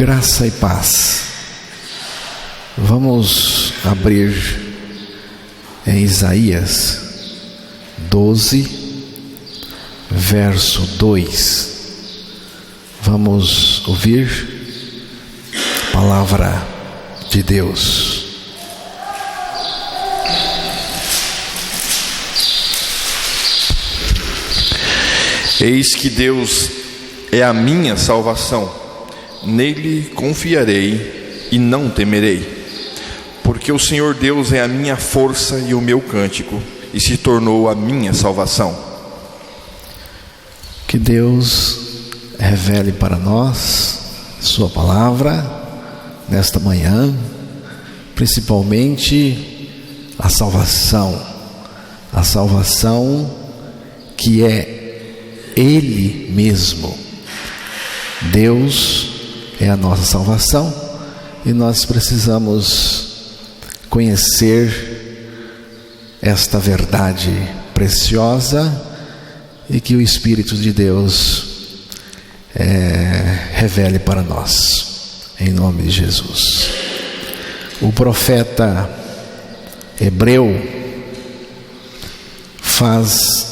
Graça e paz. Vamos abrir em Isaías 12, verso 2. Vamos ouvir a palavra de Deus. Eis que Deus é a minha salvação, nele confiarei e não temerei, porque o Senhor Deus é a minha força e o meu cântico, e se tornou a minha salvação. Que Deus revele para nós sua palavra nesta manhã, principalmente a salvação que é Ele mesmo. Deus é a nossa salvação e nós precisamos conhecer esta verdade preciosa e que o Espírito de Deus revele para nós, em nome de Jesus. O profeta hebreu faz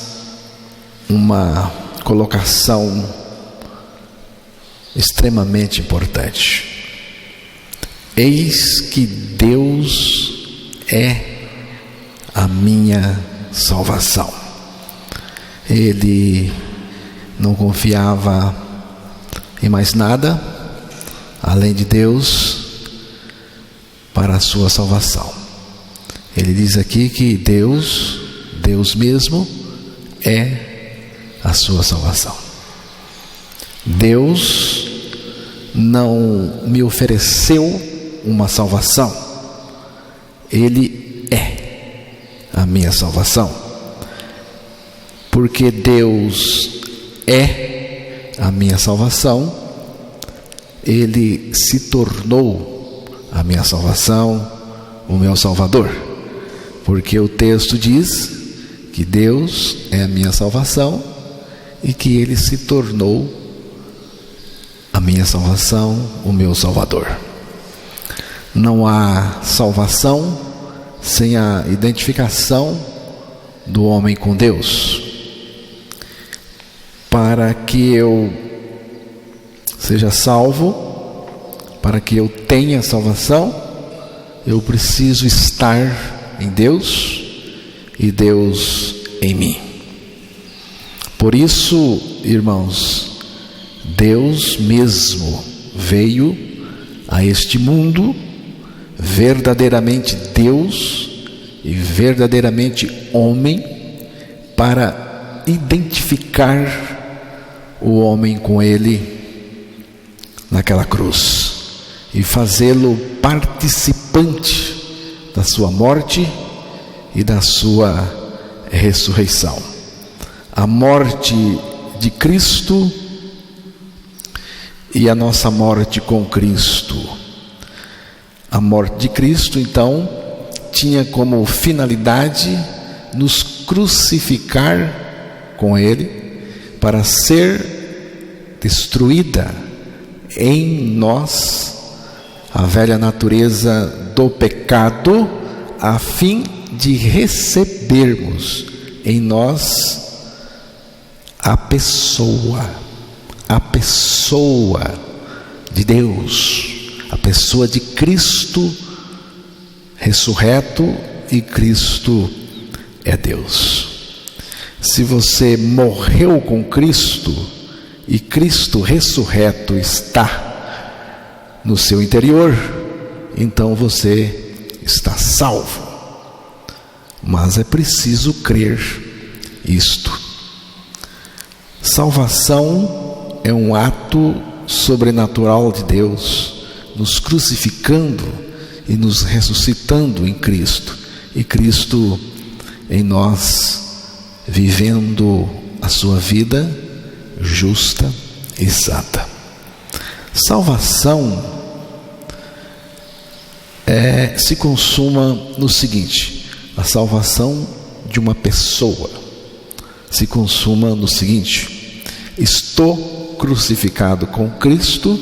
uma colocação extremamente importante. Eis que Deus é a minha salvação. Ele não confiava em mais nada além de Deus para a sua salvação. Ele diz aqui que Deus mesmo é a sua salvação. Deus não me ofereceu uma salvação, Ele é a minha salvação. Porque Deus é a minha salvação, Ele se tornou a minha salvação, o meu Salvador. Porque o texto diz que Deus é a minha salvação e que Ele se tornou a minha salvação, o meu Salvador. Não há salvação sem a identificação do homem com Deus. Para que eu seja salvo, para que eu tenha salvação, eu preciso estar em Deus e Deus em mim. Por isso, irmãos, Deus mesmo veio a este mundo, verdadeiramente Deus e verdadeiramente homem, para identificar o homem com Ele naquela cruz e fazê-lo participante da sua morte e da sua ressurreição. A morte de Cristo e a nossa morte com Cristo. A morte de Cristo, então, tinha como finalidade nos crucificar com Ele, para ser destruída em nós a velha natureza do pecado, a fim de recebermos em nós a pessoa de Deus, a pessoa de Cristo ressurreto, e Cristo é Deus. Se você morreu com Cristo e Cristo ressurreto está no seu interior, então você está salvo. Mas é preciso crer isto. Salvação é um ato sobrenatural de Deus, nos crucificando e nos ressuscitando em Cristo, e Cristo em nós, vivendo a sua vida justa e santa. Salvação se consuma no seguinte: a salvação de uma pessoa se consuma no seguinte: estou crucificado com Cristo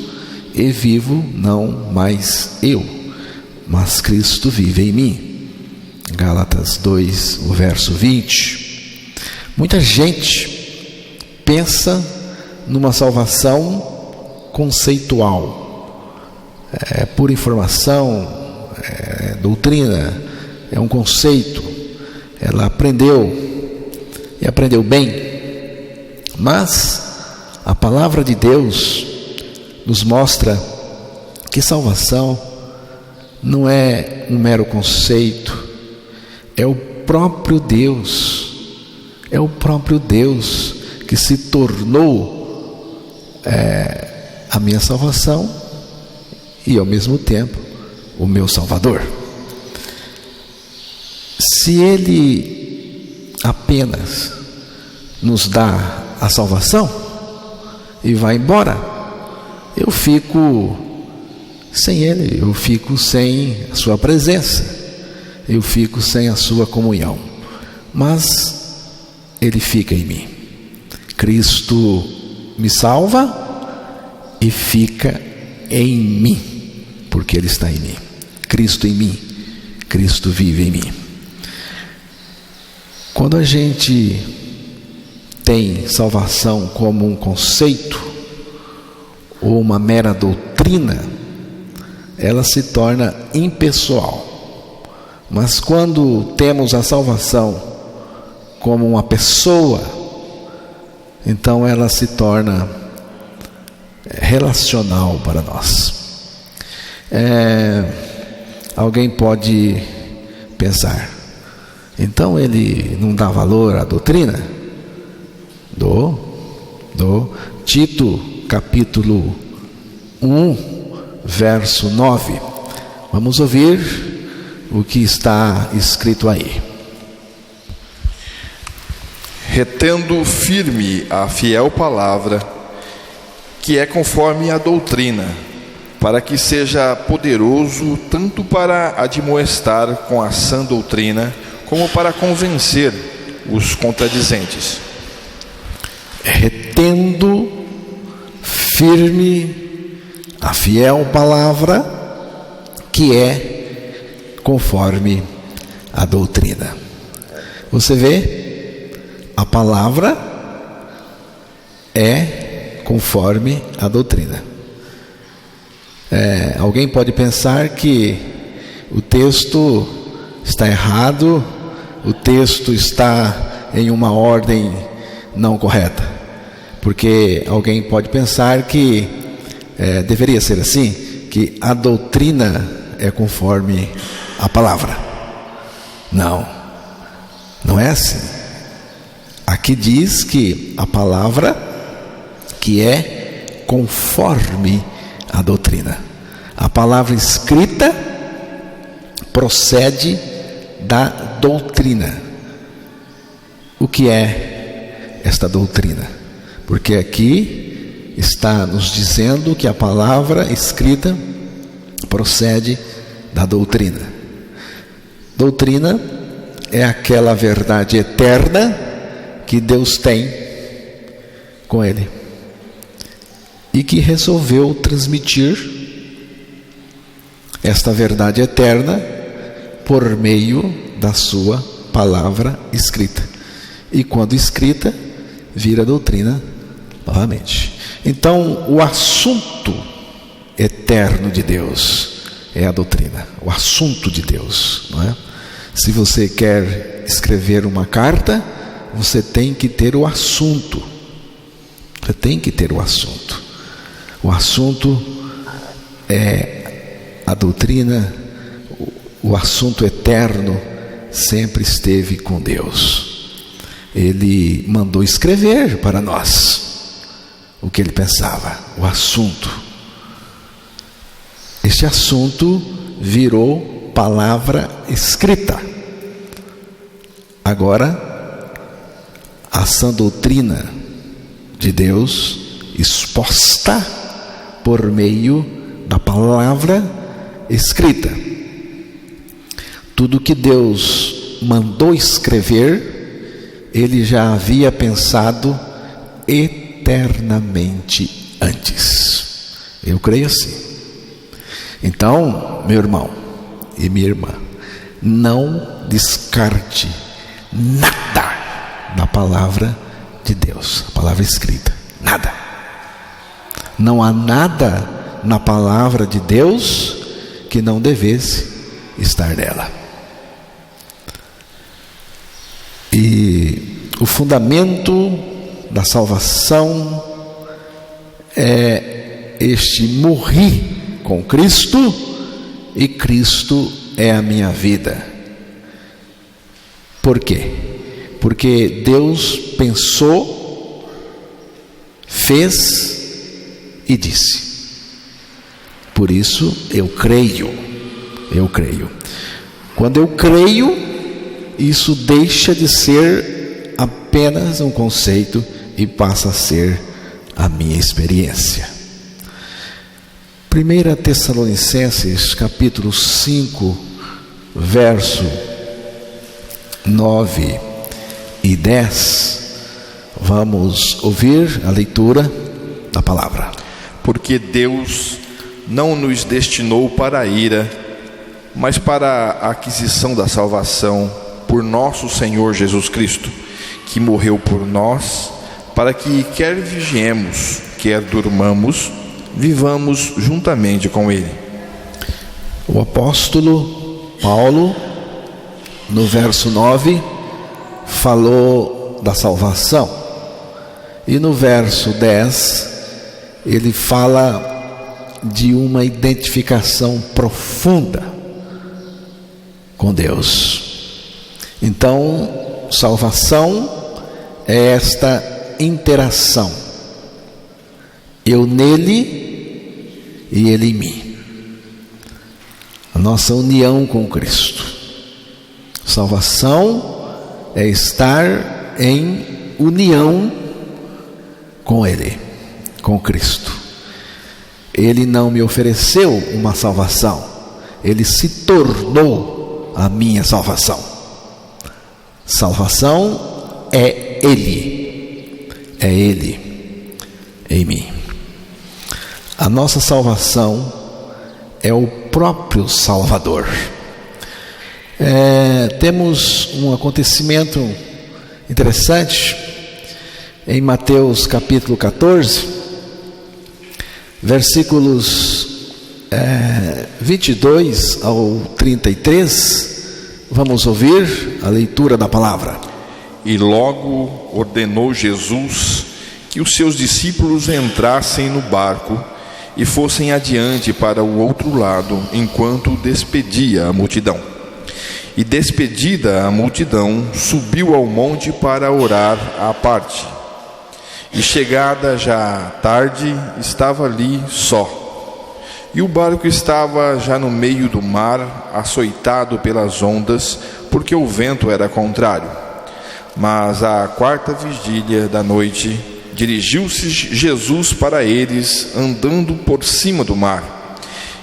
e vivo não mais eu, mas Cristo vive em mim. Gálatas 2, o verso 20. Muita gente pensa numa salvação conceitual, por informação, doutrina, é um conceito, ela aprendeu e aprendeu bem, mas a palavra de Deus nos mostra que salvação não é um mero conceito, é o próprio Deus que se tornou a minha salvação e ao mesmo tempo o meu Salvador. Se Ele apenas nos dá a salvação e vai embora, eu fico sem Ele, eu fico sem a sua presença, eu fico sem a sua comunhão. Mas Ele fica em mim. Cristo me salva e fica em mim, porque Ele está em mim. Cristo em mim, Cristo vive em mim. Quando a gente tem salvação como um conceito ou uma mera doutrina, ela se torna impessoal. Mas quando temos a salvação como uma pessoa, então ela se torna relacional para nós. Alguém pode pensar, então ele não dá valor à doutrina? Dou. Tito, capítulo 1, verso 9. Vamos ouvir o que está escrito aí. Retendo firme a fiel palavra, que é conforme a doutrina, para que seja poderoso tanto para admoestar com a sã doutrina, como para convencer os contradizentes. Retendo firme a fiel palavra, que é conforme a doutrina. Você vê, a palavra é conforme a doutrina. Alguém pode pensar que o texto está errado, o texto está em uma ordem não correta, porque alguém pode pensar que deveria ser assim, que a doutrina é conforme a palavra. Não é assim. Aqui diz que a palavra que é conforme a doutrina. A palavra escrita procede da doutrina. O que é esta doutrina? Porque aqui está nos dizendo que a palavra escrita procede da doutrina. Doutrina é aquela verdade eterna que Deus tem com Ele e que resolveu transmitir esta verdade eterna por meio da sua palavra escrita. E quando escrita, vira doutrina novamente. Então, o assunto eterno de Deus é a doutrina, o assunto de Deus, não é? Se você quer escrever uma carta, você tem que ter o assunto. Você tem que ter o assunto. O assunto é a doutrina, o assunto eterno sempre esteve com Deus. Ele mandou escrever para nós o que ele pensava, o assunto. Este assunto virou palavra escrita. Agora, a sã doutrina de Deus exposta por meio da palavra escrita. Tudo que Deus mandou escrever, Ele já havia pensado eternamente antes. Eu creio assim. Então, meu irmão e minha irmã, não descarte nada da palavra de Deus, a palavra escrita. Nada. Não há nada na palavra de Deus que não devesse estar nela. E o fundamento da salvação é este: morri com Cristo e Cristo é a minha vida. Por quê? Porque Deus pensou, fez e disse. Por isso eu creio. Quando eu creio, isso deixa de ser apenas um conceito e passa a ser a minha experiência. 1 Tessalonicenses capítulo 5, verso 9 e 10, vamos ouvir a leitura da palavra. Porque Deus não nos destinou para a ira, mas para a aquisição da salvação por nosso Senhor Jesus Cristo, que morreu por nós, para que quer vigiemos, quer durmamos, vivamos juntamente com Ele. O apóstolo Paulo, no verso 9, falou da salvação, e no verso 10 ele fala de uma identificação profunda com Deus. Então, salvação é esta interação, eu nele e ele em mim, a nossa união com Cristo. Salvação é estar em união com Ele, com Cristo. Ele não me ofereceu uma salvação, Ele se tornou a minha salvação. Salvação é Ele em mim. A nossa salvação é o próprio Salvador. Temos um acontecimento interessante em Mateus capítulo 14, versículos 22 ao 33. Vamos ouvir a leitura da palavra. E logo ordenou Jesus que os seus discípulos entrassem no barco e fossem adiante para o outro lado, enquanto despedia a multidão. E despedida a multidão, subiu ao monte para orar à parte. E chegada já tarde, estava ali só. E o barco estava já no meio do mar, açoitado pelas ondas, porque o vento era contrário. Mas à quarta vigília da noite, dirigiu-se Jesus para eles, andando por cima do mar.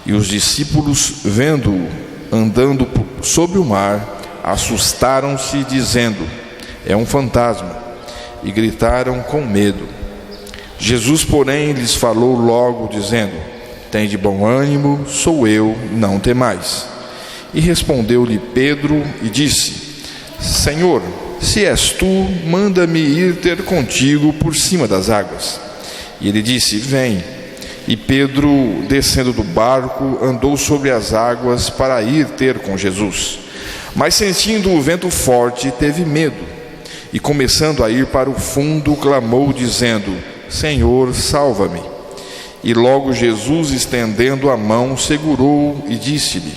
E os discípulos, vendo-o andando sobre o mar, assustaram-se, dizendo: é um fantasma, e gritaram com medo. Jesus, porém, lhes falou logo, dizendo: tende bom ânimo, sou eu, não temais. E respondeu-lhe Pedro e disse: Senhor, se és tu, manda-me ir ter contigo por cima das águas. E ele disse: vem. E Pedro, descendo do barco, andou sobre as águas para ir ter com Jesus. Mas sentindo o vento forte, teve medo. E começando a ir para o fundo, clamou, dizendo: Senhor, salva-me. E logo Jesus, estendendo a mão, segurou-o e disse-lhe: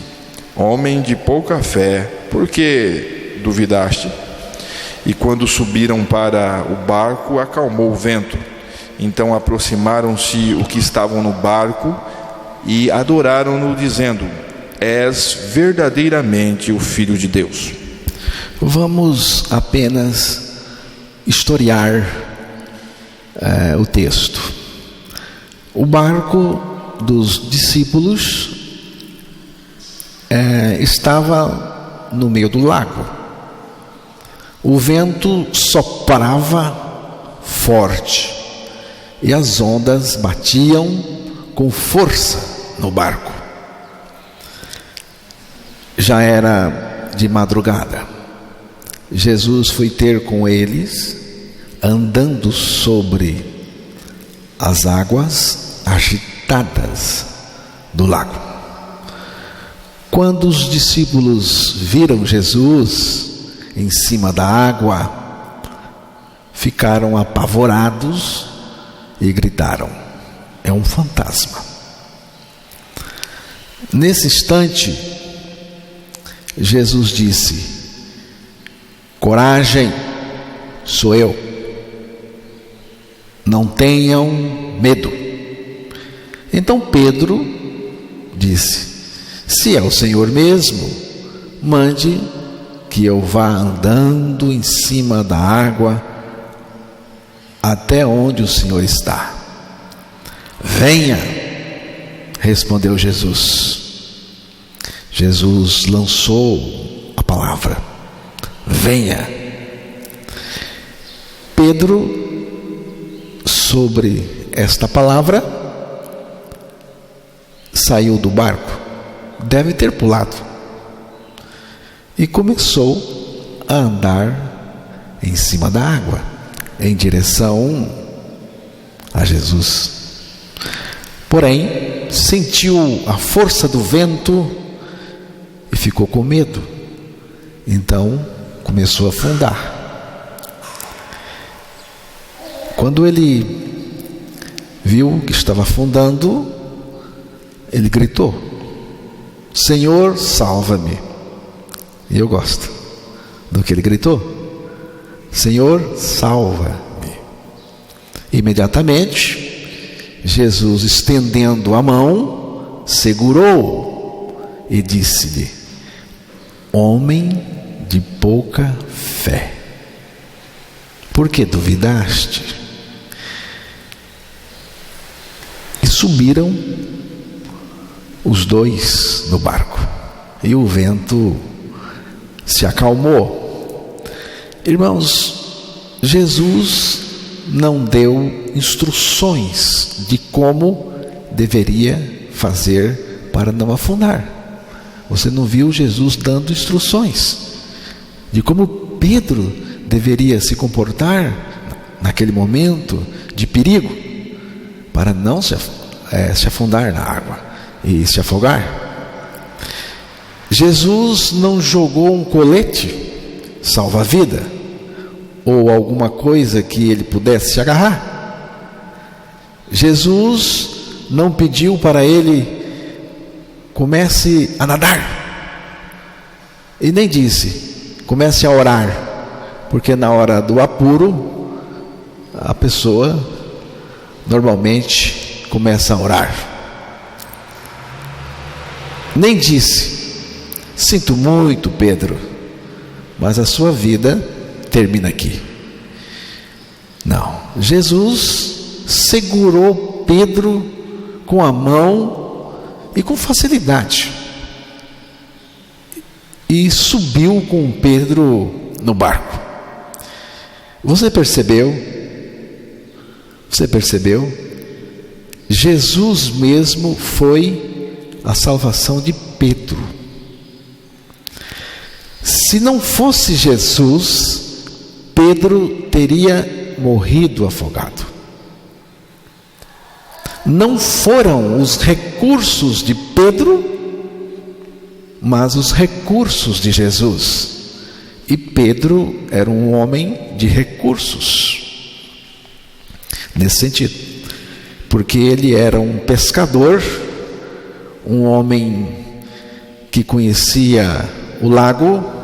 homem de pouca fé, por que duvidaste? E quando subiram para o barco, acalmou o vento. Então aproximaram-se os que estavam no barco e adoraram-no, dizendo: és verdadeiramente o Filho de Deus. Vamos apenas historiar o texto. O barco dos discípulos estava no meio do lago. O vento soprava forte e as ondas batiam com força no barco. Já era de madrugada. Jesus foi ter com eles, andando sobre as águas agitadas do lago. Quando os discípulos viram Jesus em cima da água, ficaram apavorados e gritaram: é um fantasma. Nesse instante, Jesus disse: coragem, sou eu, não tenham medo. Então Pedro disse: se é o Senhor mesmo, mande que eu vá andando em cima da água até onde o Senhor está. Venha, respondeu Jesus. Jesus lançou a palavra: venha. Pedro, sobre esta palavra, saiu do barco, deve ter pulado, e começou a andar em cima da água, em direção a Jesus. Porém, sentiu a força do vento e ficou com medo. Então, começou a afundar. Quando ele viu que estava afundando, ele gritou: Senhor, salva-me. E eu gosto do que ele gritou: Senhor, salva-me. Imediatamente, Jesus, estendendo a mão, segurou e disse-lhe: homem de pouca fé, por que duvidaste? E subiram os dois no barco, e o vento se acalmou. Irmãos, Jesus não deu instruções de como deveria fazer para não afundar. Você não viu Jesus dando instruções de como Pedro deveria se comportar naquele momento de perigo para não se afundar na água e se afogar. Jesus não jogou um colete salva-vida ou alguma coisa que ele pudesse se agarrar. Jesus não pediu para ele: comece a nadar, e nem disse: comece a orar, porque na hora do apuro a pessoa normalmente começa a orar. Nem disse: sinto muito, Pedro, mas a sua vida termina aqui. Não, Jesus segurou Pedro com a mão e com facilidade, e subiu com Pedro no barco. Você percebeu? Jesus mesmo foi a salvação de Pedro. Se não fosse Jesus, Pedro teria morrido afogado. Não foram os recursos de Pedro, mas os recursos de Jesus. E Pedro era um homem de recursos, nesse sentido, porque ele era um pescador, um homem que conhecia o lago.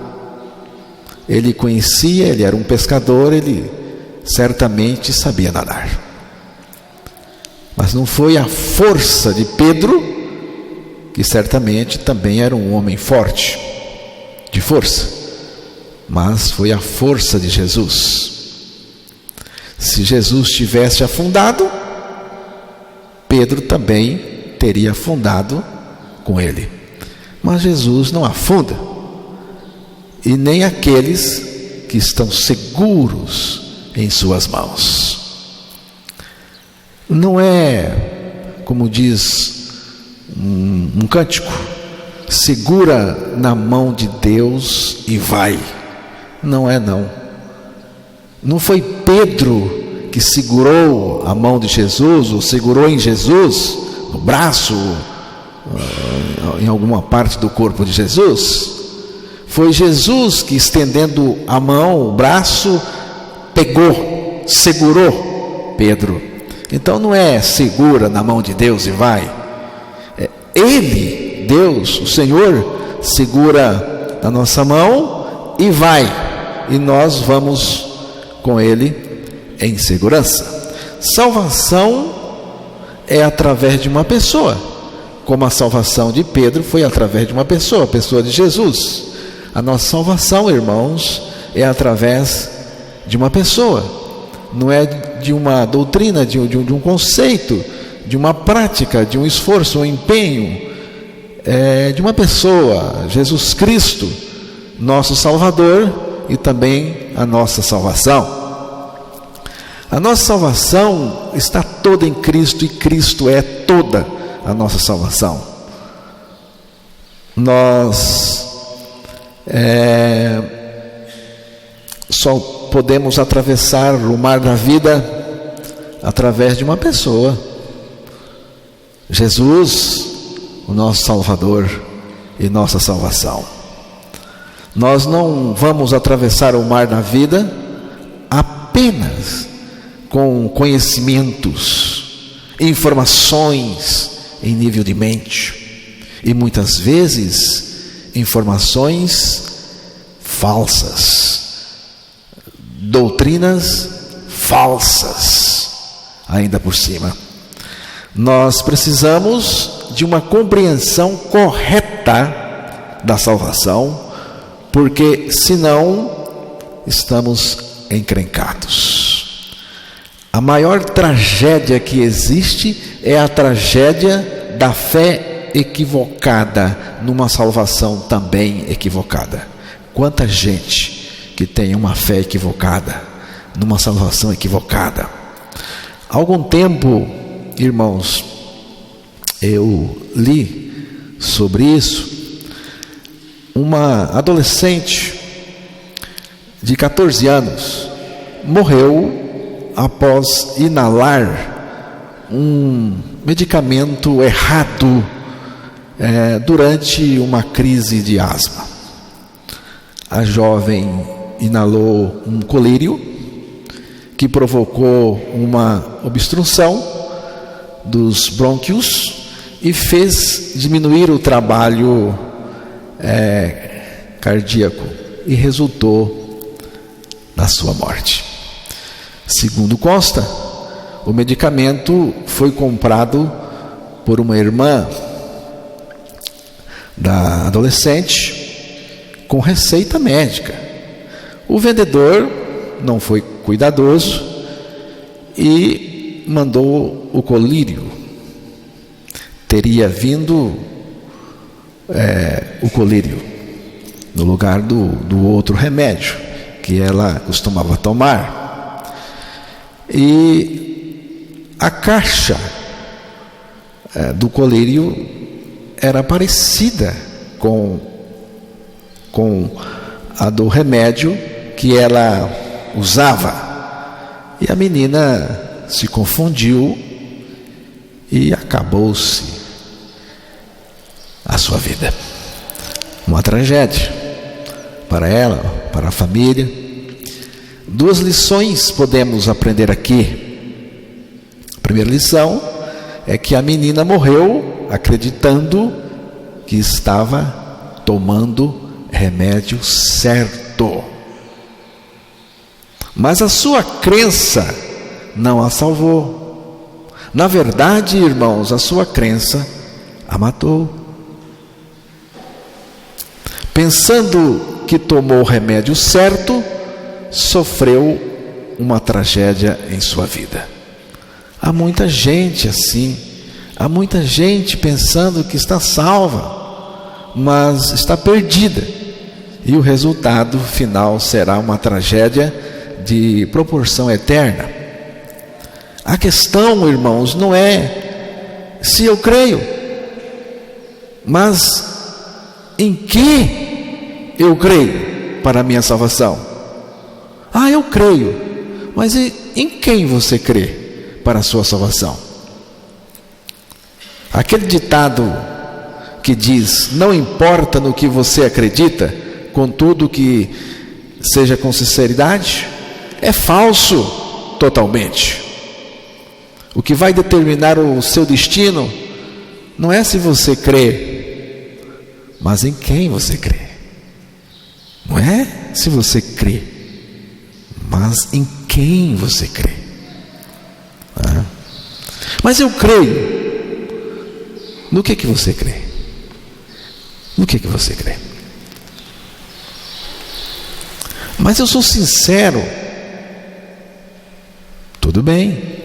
Ele era um pescador, ele certamente sabia nadar. Mas não foi a força de Pedro, que certamente também era um homem forte, de força, mas foi a força de Jesus. Se Jesus tivesse afundado, Pedro também teria afundado com ele. Mas Jesus não afunda, e nem aqueles que estão seguros em suas mãos. Não é como diz um cântico, segura na mão de Deus e vai. Não é não. Não foi Pedro que segurou a mão de Jesus, ou segurou em Jesus, no braço, em alguma parte do corpo de Jesus. Foi Jesus que, estendendo a mão, o braço, pegou, segurou Pedro. Então não é segura na mão de Deus e vai. Ele, Deus, o Senhor, segura a nossa mão e vai. E nós vamos com Ele em segurança. Salvação é através de uma pessoa, como a salvação de Pedro foi através de uma pessoa, a pessoa de Jesus. A nossa salvação, irmãos, é através de uma pessoa. Não é de uma doutrina, de um conceito, de uma prática, de um esforço, um empenho. É de uma pessoa, Jesus Cristo, nosso Salvador, e também a nossa salvação. A nossa salvação está toda em Cristo, e Cristo é toda a nossa salvação. Nós só podemos atravessar o mar da vida através de uma pessoa, Jesus, o nosso Salvador e nossa salvação. Nós não vamos atravessar o mar da vida apenas com conhecimentos, informações em nível de mente, e muitas vezes informações falsas, doutrinas falsas, ainda por cima. Nós precisamos de uma compreensão correta da salvação, porque senão estamos encrencados. A maior tragédia que existe é a tragédia da fé equivocada numa salvação também equivocada. Quanta gente que tem uma fé equivocada numa salvação equivocada. Há algum tempo, irmãos, eu li sobre isso. Uma adolescente de 14 anos morreu após inalar um medicamento errado durante uma crise de asma. A jovem inalou um colírio que provocou uma obstrução dos brônquios e fez diminuir o trabalho cardíaco e resultou na sua morte. Segundo consta, o medicamento foi comprado por uma irmã da adolescente com receita médica. O vendedor não foi cuidadoso e mandou o colírio. Teria vindo o colírio no lugar do outro remédio que ela costumava tomar. E a caixa do colírio era parecida com a do remédio que ela usava. E a menina se confundiu e acabou-se a sua vida. Uma tragédia para ela, para a família. Duas lições podemos aprender aqui. A primeira lição é que a menina morreu acreditando que estava tomando remédio certo. Mas a sua crença não a salvou. Na verdade, irmãos, a sua crença a matou. Pensando que tomou o remédio certo, sofreu uma tragédia em sua vida. Há muita gente assim, há muita gente pensando que está salva, mas está perdida, e o resultado final será uma tragédia de proporção eterna. A questão, irmãos, não é Se eu creio, mas em que eu creio para a minha salvação? Eu creio, mas em quem você crê para a sua salvação? Aquele ditado que diz: não importa no que você acredita, contudo que seja com sinceridade, é falso totalmente. O que vai determinar o seu destino não é se você crê, mas em quem você crê. Não é se você crê, mas em quem você crê. Mas eu creio. No que você crê? No que você crê? Mas eu sou sincero. Tudo bem.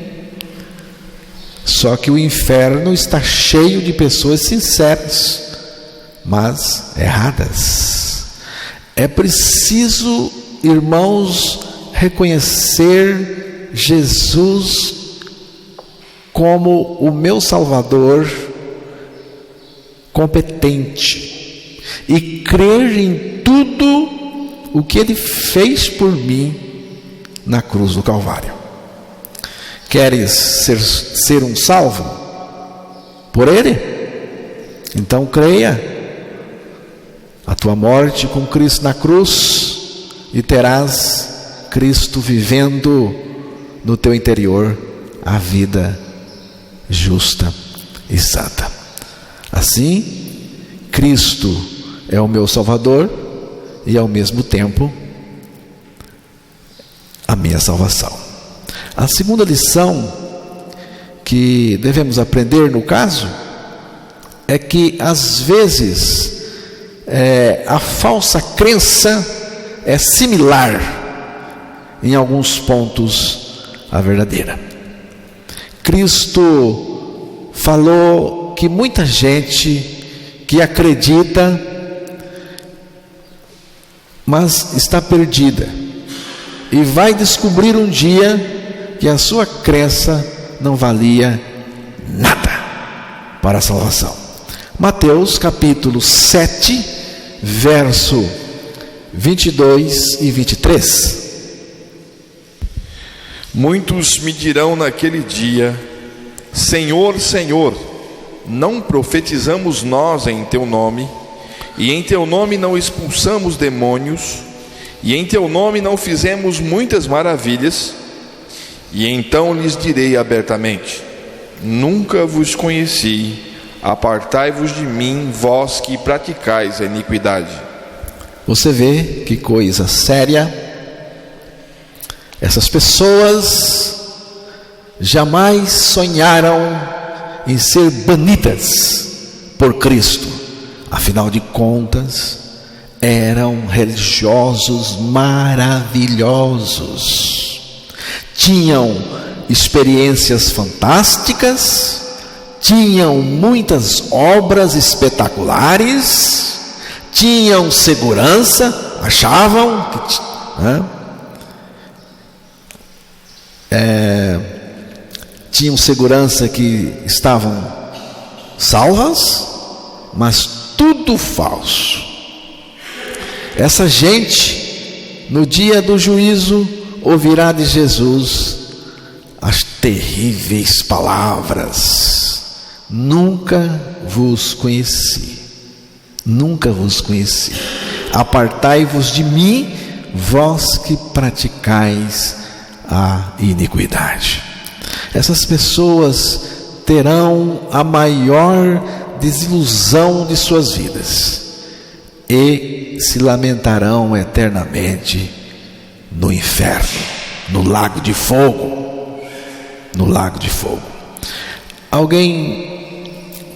Só que o inferno está cheio de pessoas sinceras, mas erradas. É preciso, irmãos, reconhecer Jesus como o meu Salvador competente e crer em tudo o que Ele fez por mim na cruz do Calvário. Queres ser um salvo por Ele? Então creia a tua morte com Cristo na cruz e terás Cristo vivendo no teu interior a vida justa e santa. Assim, Cristo é o meu Salvador e ao mesmo tempo a minha salvação. A segunda lição que devemos aprender no caso é que às vezes a falsa crença é similar em alguns pontos à verdadeira. Cristo falou que muita gente que acredita, mas está perdida, e vai descobrir um dia que a sua crença não valia nada para a salvação. Mateus capítulo 7, verso 22 e 23. Muitos me dirão naquele dia: Senhor, Senhor, não profetizamos nós em teu nome, e em teu nome não expulsamos demônios, e em teu nome não fizemos muitas maravilhas? E então lhes direi abertamente: nunca vos conheci, apartai-vos de mim, vós que praticais a iniquidade. Você vê que coisa séria. Essas pessoas jamais sonharam em ser banidas por Cristo. Afinal de contas, eram religiosos maravilhosos, tinham experiências fantásticas, tinham muitas obras espetaculares, tinham segurança, achavam que tinham segurança que estavam salvas, mas tudo falso. Essa gente, no dia do juízo, ouvirá de Jesus as terríveis palavras: nunca vos conheci, nunca vos conheci, apartai-vos de mim, vós que praticais a iniquidade. Essas pessoas terão a maior desilusão de suas vidas e se lamentarão eternamente no inferno, no lago de fogo. No lago de fogo. Alguém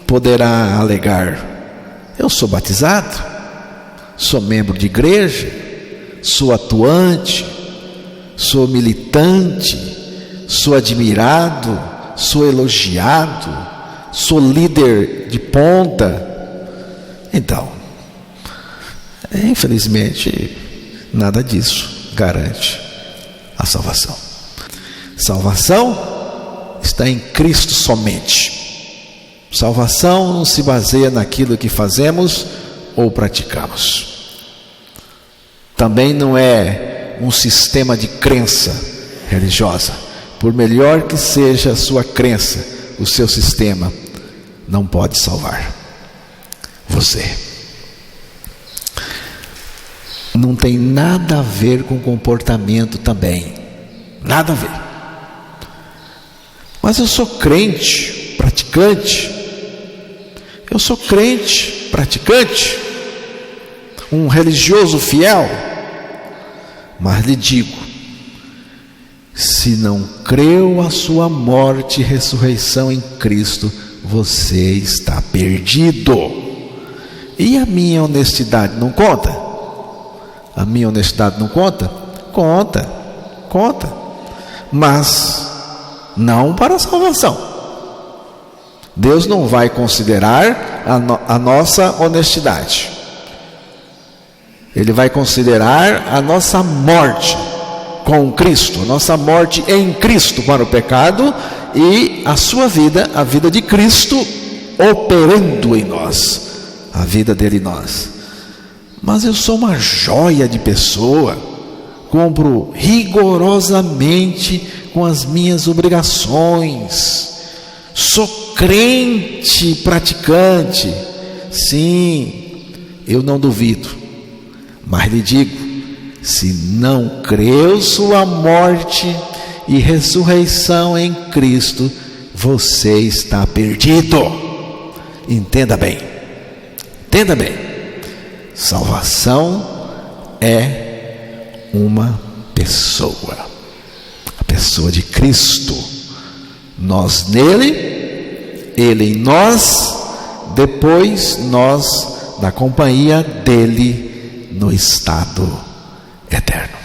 poderá alegar: eu sou batizado, sou membro de igreja, sou atuante, sou militante, sou admirado, sou elogiado, sou líder de ponta. Então, infelizmente, nada disso garante a salvação. Salvação está em Cristo somente. Salvação não se baseia naquilo que fazemos ou praticamos. Também não é um sistema de crença religiosa. Por melhor que seja a sua crença, o seu sistema não pode salvar você. Não tem nada a ver com comportamento também. Nada a ver. Mas eu sou crente, praticante. Eu sou crente, praticante. Um religioso fiel. Mas lhe digo, se não creu a sua morte e ressurreição em Cristo, você está perdido. E a minha honestidade não conta? A minha honestidade não conta? Conta. Mas não para a salvação. Deus não vai considerar a nossa honestidade. Ele vai considerar a nossa morte com Cristo, a nossa morte em Cristo para o pecado, e a sua vida, a vida de Cristo operando em nós, a vida dele em nós. Mas eu sou uma joia de pessoa, cumpro rigorosamente com as minhas obrigações, sou crente praticante. Sim, eu não duvido, mas lhe digo, se não creu sua morte e ressurreição em Cristo, você está perdido. Entenda bem. Salvação é uma pessoa, a pessoa de Cristo. Nós nele, ele em nós, depois nós na companhia dele no estado eterno.